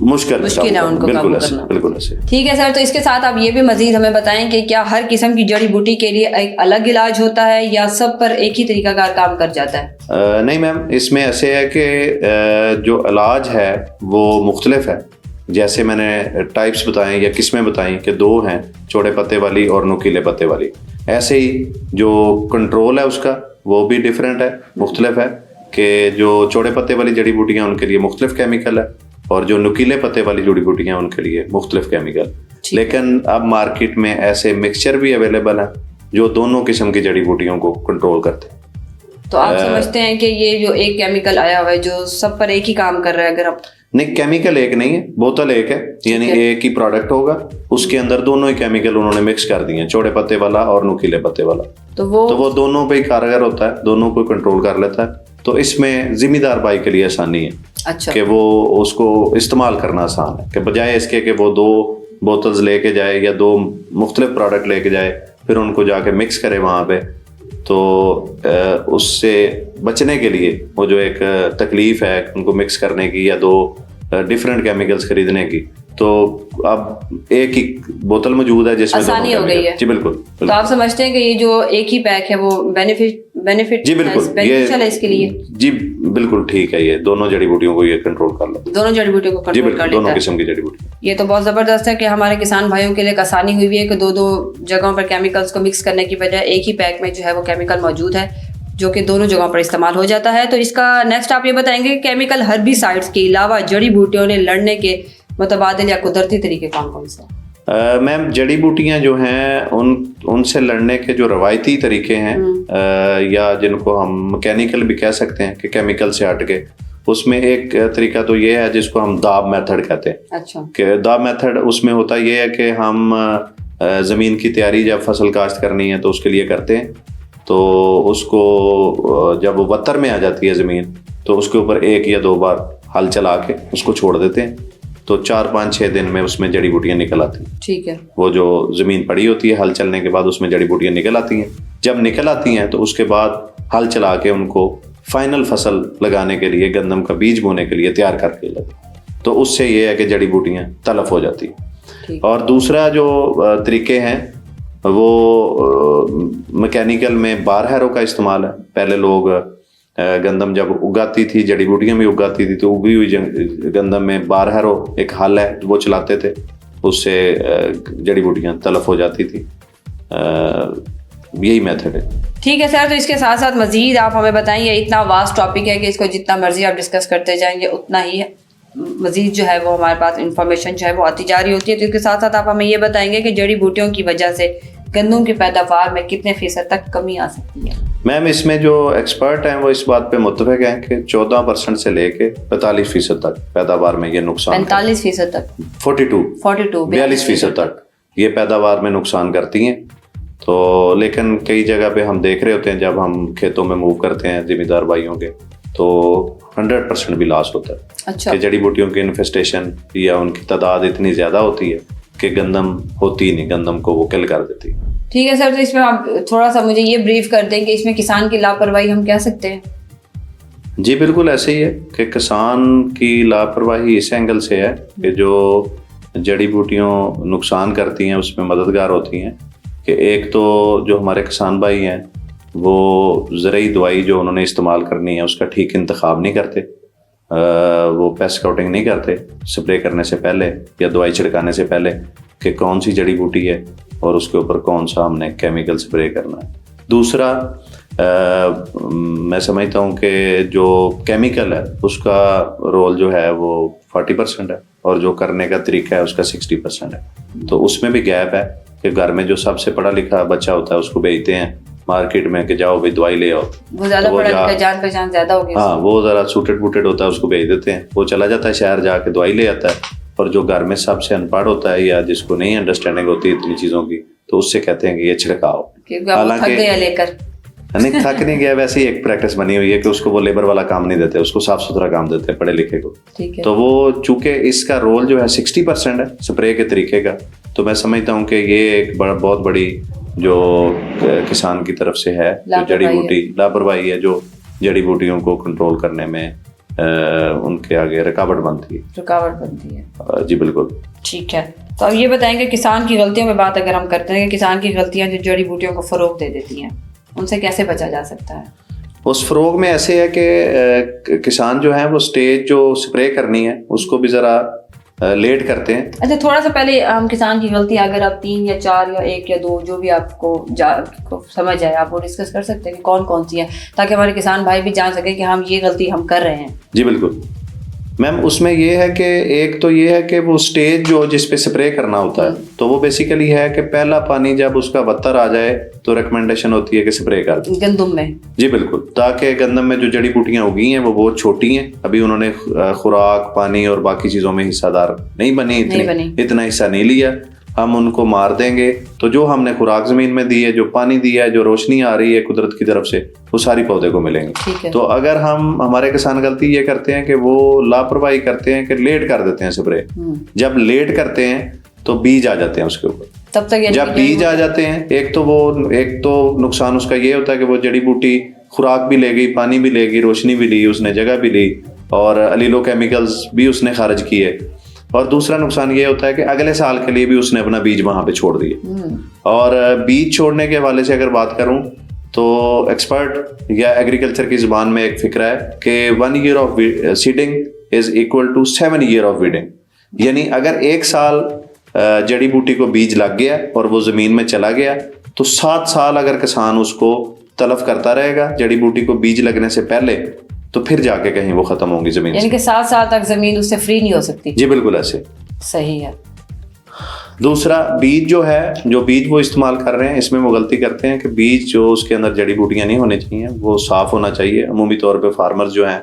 مشکل ہے ان کو قابو کرنا. بالکل ایسے. ٹھیک ہے سر, تو اس کے ساتھ آپ یہ بھی مزید ہمیں بتائیں کہ کیا ہر قسم کی جڑی بوٹی کے لیے ایک الگ علاج ہوتا ہے یا سب پر ایک ہی طریقہ کار کام کر جاتا ہے؟ نہیں میم, اس میں ایسے ہے کہ جو علاج ہے وہ مختلف ہے. جیسے میں نے ٹائپس بتائیں یا قسمیں بتائیں کہ 2 ہیں, چوڑے پتے والی اور نوکیلے پتے والی. ایسے ہی جو کنٹرول ہے اس کا وہ بھی ڈیفرنٹ ہے, مختلف ہے, کہ جو چوڑے پتے والی جڑی بوٹیاں ان کے لیے مختلف کیمیکل ہے اور جو نوکیلے پتے والی جڑی بوٹیاں ان کے لیے مختلف کیمیکل. لیکن اب مارکیٹ میں ایسے مکسچر بھی اویلیبل ہیں جو دونوں قسم کی جڑی بوٹیوں کو کنٹرول کرتے ہیں. تو آپ سمجھتے ہیں کہ یہ جو ایک کیمیکل آیا ہوا ہے جو سب پر ایک ہی کام کر رہا ہے؟ اگر آپ نہیں, کیمیکل ایک نہیں ہے, بوتل ایک ہے, یعنی ایک ہی پروڈکٹ ہوگا, اس کے اندر دونوں ہی کیمیکل انہوں نے مکس کر دیے ہیں, چوڑے پتے والا اور نوکیلے پتے والا. تو وہ دونوں پہ ہی کارگر ہوتا ہے, دونوں کو کنٹرول کر لیتا ہے. تو اس میں ذمہ دار بھائی کے لیے آسانی ہے. اچھا. کہ وہ اس کو استعمال کرنا آسان ہے, کہ بجائے اس کے کہ وہ 2 بوتلز لے کے جائے یا 2 مختلف پروڈکٹ لے کے جائے پھر ان کو جا کے مکس کرے وہاں پہ, تو اس سے بچنے کے لیے وہ جو ایک تکلیف ہے ان کو مکس کرنے کی یا 2 ڈفرینٹ کیمیکلز خریدنے کی, تو اب ایک ہی بوتل موجود ہے جس میں آسانی ہو گئی ہے. جی بالکل. تو آپ سمجھتے ہیں کہ یہ جو ایک ہی پیک ہے وہ بینیفٹ جی بالکل بینیفیشل ہے اس کے لیے؟ جی بالکل ٹھیک ہے, یہ دونوں جڑی بوٹیوں کو یہ کنٹرول کر لیتا ہے. دونوں جڑی بوٹیوں کو کنٹرول کر لیتا ہے, دونوں قسم کی جڑی بوٹی. یہ تو بہت زبردست ہے کہ ہمارے کسان بھائیوں کے لیے ایک آسانی ہوئی ہے کہ 2 جگہوں پر کیمیکلز کو مکس کرنے کی بجائے ایک ہی پیک میں جو ہے وہ کیمیکل موجود ہے جو کہ دونوں جگہوں پر استعمال ہو جاتا ہے. تو اس کا نیکسٹ آپ یہ بتائیں گے کہ کیمیکل ہربیسائڈز کے علاوہ جڑی بوٹیوں نے لڑنے کے متبادل یا قدرتی طریقے کون سے ہیں؟ میم جڑی بوٹیاں جو ہیں ان سے لڑنے کے جو روایتی طریقے ہیں یا جن کو ہم مکینیکل بھی کہہ سکتے ہیں کہ کیمیکل سے ہٹ کے, اس میں ایک طریقہ تو یہ ہے جس کو ہم داب میتھڈ کہتے ہیں. اچھا. کہ داب میتھڈ اس میں ہوتا یہ ہے کہ ہم زمین کی تیاری جب فصل کاشت کرنی ہے تو اس کے لیے کرتے ہیں, تو اس کو جب وہ وتر میں آ جاتی ہے زمین تو اس کے اوپر 1 یا 2 بار ہل چلا کے اس کو چھوڑ دیتے ہیں, تو 4-5-6 دن میں اس میں جڑی بوٹیاں نکل آتی ہیں. ٹھیک ہے. وہ جو زمین پڑی ہوتی ہے ہل چلنے کے بعد اس میں جڑی بوٹیاں نکل آتی ہیں. جب نکل آتی ہیں تو اس کے بعد ہل چلا کے ان کو فائنل فصل لگانے کے لیے, گندم کا بیج بونے کے لیے تیار کر کے لیتے ہیں. تو اس سے یہ ہے کہ جڑی بوٹیاں تلف ہو جاتی ہیں. اور دوسرا جو طریقے ہیں وہ مکینیکل میں بار ہیرو کا استعمال ہے. پہلے لوگ گندم جب اگاتی تھی, جڑی بوٹیاں بھی اگاتی تھی, تو اگی ہوئی گندم میں بار ہیرو ایک ہل ہے وہ چلاتے تھے, اس سے جڑی بوٹیاں تلف ہو جاتی تھی. یہی میتھڈ ہے. ٹھیک ہے سر, تو اس کے ساتھ ساتھ مزید آپ ہمیں بتائیں, یہ اتنا واسٹ ٹاپک ہے کہ اس کو جتنا مرضی آپ ڈسکس کرتے جائیں گے اتنا ہی مزید جو ہے وہ ہمارے پاس انفارمیشن جو ہے وہ آتی جا رہی ہوتی ہے. تو اس کے ساتھ ساتھ آپ ہمیں یہ بتائیں گے کہ جڑی بوٹیوں کی وجہ سے گندم کی پیداوار میں کتنے فیصد تک کمی آ سکتی ہے؟ میم اس میں جو ایکسپرٹ ہیں وہ اس بات پہ متفق ہیں کہ 14% سے لے کے 45% تک پیداوار میں یہ نقصان, 45% تک, 42% تک یہ پیداوار میں نقصان کرتی ہیں. تو لیکن کئی جگہ پہ ہم دیکھ رہے ہوتے ہیں جب ہم کھیتوں میں موو کرتے ہیں ذمہ دار بھائیوں کے, تو 100% بھی لاس ہوتا ہے. اچھا. کہ جڑی بوٹیوں کی انفیسٹیشن یا ان کی تعداد اتنی زیادہ ہوتی ہے کہ گندم ہوتی نہیں, گندم کو وہ کل کر دیتی. ٹھیک ہے سر, تو اس میں آپ تھوڑا سا مجھے یہ بریف کر دیں کہ اس میں کسان کی لاپرواہی ہم کہہ سکتے ہیں؟ جی بالکل ایسے ہی ہے کہ کسان کی لاپرواہی اس اینگل سے ہے کہ جو جڑی بوٹیوں نقصان کرتی ہیں اس میں مددگار ہوتی ہیں. کہ ایک تو جو ہمارے کسان بھائی ہیں وہ زرعی دوائی جو انہوں نے استعمال کرنی ہے اس کا ٹھیک انتخاب نہیں کرتے, وہ پیسٹ کاؤٹنگ نہیں کرتے سپرے کرنے سے پہلے یا دوائی چھڑکانے سے پہلے کہ کون سی جڑی بوٹی ہے اور اس کے اوپر کون سا ہم نے کیمیکل سپرے کرنا ہے. دوسرا میں سمجھتا ہوں کہ جو کیمیکل ہے اس کا رول جو ہے وہ 40% ہے اور جو کرنے کا طریقہ ہے اس کا 60% ہے. تو اس میں بھی گیپ ہے کہ گھر میں جو سب سے پڑھا لکھا بچہ ہوتا ہے اس کو بھیجتے ہیں مارکیٹ میں کہ جاؤ بھائی دوائی لے آؤ, وہ زیادہ پڑھا لکھا, جان پہچان زیادہ ہو گئی, ہاں وہ ذرا سوٹڈ بوٹڈ ہوتا ہے اس کو بھیج دیتے ہیں, وہ چلا جاتا ہے شہر جا کے دوائی لے آتا ہے. اور جو گھر میں سب سے ان پڑھ ہوتا ہے یا جس کو نہیں انڈرسٹینڈنگ ہوتی اتنی چیزوں کی, تو اس سے کہتے ہیں کہ یہ چھڑکاؤ. حالانکہ لے کر نہیں تھک نہیں گیا, ویسے ہی ایک پریکٹس بنی ہوئی ہے کہ اس کو وہ لیبر والا کام نہیں دیتے, اس کو صاف ستھرا کام دیتے ہیں پڑھے لکھے کو. تو وہ چونکہ اس کا رول جو ہے 60% ہے سپرے کے طریقے کا, تو میں سمجھتا ہوں کہ یہ ایک بہت بڑی جو کسان کی طرف سے ہے جو جڑی بوٹی لاپرواہی ہے جو جڑی بوٹیوں کو کنٹرول کرنے میں ان کے آگے رکاوٹ بنتی ہے. جی بالکل. ٹھیک ہے, تو اب یہ بتائیں کہ کسان کی غلطیوں میں بات اگر ہم کرتے ہیں کہ کسان کی غلطیاں جو جڑی بوٹیوں کو فروغ دے دیتی ہیں, ان سے کیسے بچا جا سکتا ہے؟ اس فروغ میں ایسے ہے کہ کسان جو ہیں وہ سٹیج جو سپرے کرنی ہے اس کو بھی ذرا لیٹ کرتے ہیں. اچھا, تھوڑا سا پہلے ہم کسان کی غلطی اگر آپ 3 یا 4 یا 1 یا 2 جو بھی آپ کو سمجھ آئے آپ وہ ڈسکس کر سکتے ہیں کہ کون کون سی ہیں, تاکہ ہمارے کسان بھائی بھی جان سکیں کہ ہم یہ غلطی ہم کر رہے ہیں. جی بالکل میم, اس میں یہ ہے کہ ایک تو یہ ہے کہ وہ سٹیج جو جس پہ سپرے کرنا ہوتا ہے تو وہ بیسیکلی ہے کہ پہلا پانی جب اس کا وتر آ جائے تو ریکمنڈیشن ہوتی ہے کہ سپرے کر دیں گندم میں. جی بالکل, تاکہ گندم میں جو جڑی بوٹیاں اگی ہیں وہ بہت چھوٹی ہیں, ابھی انہوں نے خوراک پانی اور باقی چیزوں میں حصہ دار نہیں بنی, اتنا حصہ نہیں لیا. ہم ان کو مار دیں گے تو جو ہم نے خوراک زمین میں دی ہے, جو پانی دیا ہے, جو روشنی آ رہی ہے قدرت کی طرف سے, وہ ساری پودے کو ملیں گے. تو اگر ہمارے کسان غلطی یہ کرتے ہیں کہ وہ لاپرواہی کرتے ہیں کہ لیٹ کر دیتے ہیں سپرے. جب لیٹ کرتے ہیں تو بیج آ جاتے ہیں اس کے اوپر. تب تک جب بیج آ جاتے ہیں ایک تو نقصان اس کا یہ ہوتا ہے کہ وہ جڑی بوٹی خوراک بھی لے گئی, پانی بھی لے گئی, روشنی بھی لی, اس نے جگہ بھی لی اور علیلو کیمیکلز بھی اس نے خارج کیے. اور دوسرا نقصان یہ ہوتا ہے کہ اگلے سال کے لیے بھی اس نے اپنا بیج وہاں پہ چھوڑ دیے. اور بیج چھوڑنے کے حوالے سے اگر بات کروں تو ایکسپرٹ یا ایگریکلچر کی زبان میں ایک فکرہ ہے کہ 1 year of seeding is equal to 7 years of weeding. یعنی اگر 1 سال جڑی بوٹی کو بیج لگ گیا اور وہ زمین میں چلا گیا تو 7 سال اگر کسان اس کو تلف کرتا رہے گا جڑی بوٹی کو بیج لگنے سے پہلے, تو پھر جا کے کہیں وہ ختم ہوں گی زمین. یعنی کہ 7 سال تک زمین اس سے فری نہیں ہو سکتی. جی بالکل ایسے. صحیح ہے. دوسرا بیج جو ہے, جو بیج وہ استعمال کر رہے ہیں اس میں وہ غلطی کرتے ہیں کہ بیج جو اس کے اندر جڑی بوٹیاں نہیں ہونی چاہیے, وہ صاف ہونا چاہیے. عمومی طور پہ فارمرز جو ہیں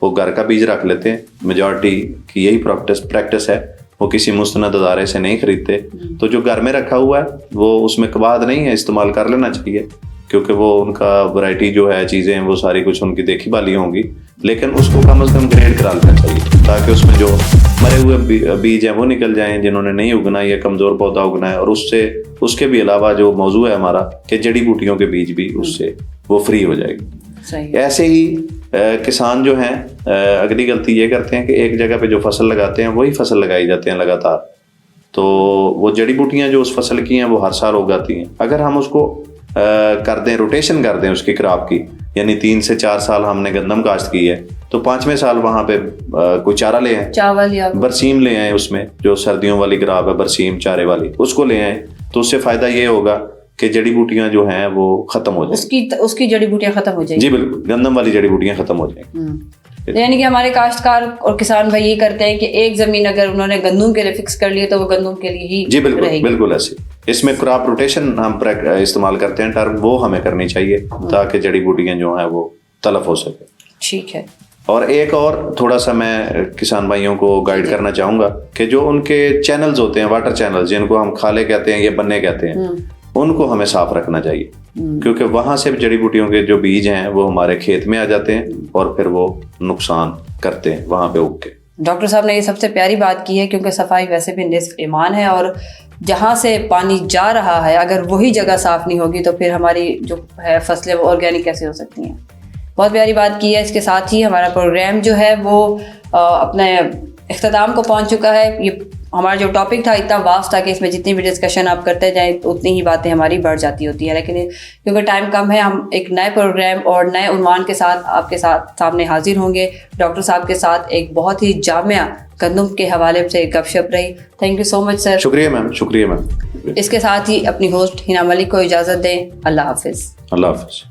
وہ گھر کا بیج رکھ لیتے ہیں, میجورٹی کی یہی پریکٹس ہے, وہ کسی مستند ادارے سے نہیں خریدتے. تو جو گھر میں رکھا ہوا ہے وہ اس میں کباد نہیں ہے, استعمال کر لینا چاہیے, کیونکہ وہ ان کا ورائٹی جو ہے چیزیں وہ ساری کچھ ان کی دیکھی بالی ہوں گی. لیکن اس کو کم از کم گریڈ کرا لینا چاہیے تاکہ اس میں جو مرے ہوئے بیج ہیں وہ نکل جائیں جنہوں نے نہیں اگنا یا کمزور پودا اگنا ہے. اور اس کے بھی علاوہ جو موضوع ہے ہمارا کہ جڑی بوٹیوں کے بیج بھی اس سے وہ فری ہو جائے گی. ایسے ہی کسان جو ہیں اگلی غلطی یہ کرتے ہیں کہ ایک جگہ پہ جو فصل لگاتے ہیں وہی فصل لگائی جاتے ہیں لگاتار, تو وہ جڑی بوٹیاں جو اس فصل کی ہیں وہ ہر سال اگاتی ہیں. اگر ہم اس کو کر دیں, روٹیشن کر دیں اس کی کراپ کی, یعنی 3 سے 4 سال ہم نے گندم کاشت کی ہے تو 5ویں سال وہاں پہ کوئی چارہ لے آئیں, چاول یا برسیم لے آئیں, اس میں جو سردیوں والی کراپ ہے برسیم چارے والی اس کو لے آئیں, تو اس سے فائدہ یہ ہوگا کہ جڑی بوٹیاں جو ہیں وہ ختم ہو جائیں, اس کی جڑی بوٹیاں ختم ہو جائیں. جی بالکل, گندم والی جڑی بوٹیاں ختم ہو جائیں. یعنی کہ ہمارے کاشتکار اور کسان بھائی یہ کرتے ہیں کہ ایک زمین اگر انہوں نے گندم کے لیے فکس کر لی تو وہ گندم کے لیے ہی. جی بالکل بالکل ایسے. اس میں کراپ روٹیشن ہم استعمال کرتے ہیں ٹرم, وہ ہمیں کرنی چاہیے تاکہ جڑی بوٹیاں جو ہیں وہ تلف ہو سکے. ٹھیک ہے. اور ایک اور تھوڑا سا میں کسان بھائیوں کو گائیڈ کرنا چاہوں گا کہ جو ان کے چینلز ہوتے ہیں, واٹر چینلز جن کو ہم کھالے کہتے ہیں یا بنے کہتے ہیں, ان کو ہمیں صاف رکھنا چاہیے, کیونکہ وہاں سے جڑی بوٹیوں کے جو بیج ہیں وہ ہمارے کھیت میں آ جاتے ہیں اور پھر وہ نقصان کرتے ہیں وہاں پہ اگ کے. ڈاکٹر صاحب نے یہ سب سے پیاری بات کی ہے, کیونکہ صفائی ویسے بھی نصف ایمان ہے, اور جہاں سے پانی جا رہا ہے اگر وہی جگہ صاف نہیں ہوگی تو پھر ہماری جو ہے فصلیں وہ آرگینک کیسے ہو سکتی ہیں. بہت پیاری بات کی ہے. اس کے ساتھ ہی ہمارا پروگرام جو ہے وہ اپنے اختتام کو پہنچ چکا ہے. یہ ہمارا جو ٹاپک تھا اتنا واسٹ تھا کہ اس میں جتنی بھی ڈسکشن آپ کرتے جائیں اتنی ہی باتیں ہماری بڑھ جاتی ہوتی ہیں, لیکن کیونکہ ٹائم کم ہے ہم ایک نئے پروگرام اور نئے عنوان کے ساتھ آپ کے سامنے حاضر ہوں گے. ڈاکٹر صاحب کے ساتھ ایک بہت ہی جامع گندم کے حوالے سے گپ شپ رہی. تھینک یو سو مچ سر. شکریہ میم, شکریہ میم. اس کے ساتھ ہی اپنی ہوسٹ ہینا ملک کو اجازت دیں. اللہ حافظ. اللہ حافظ.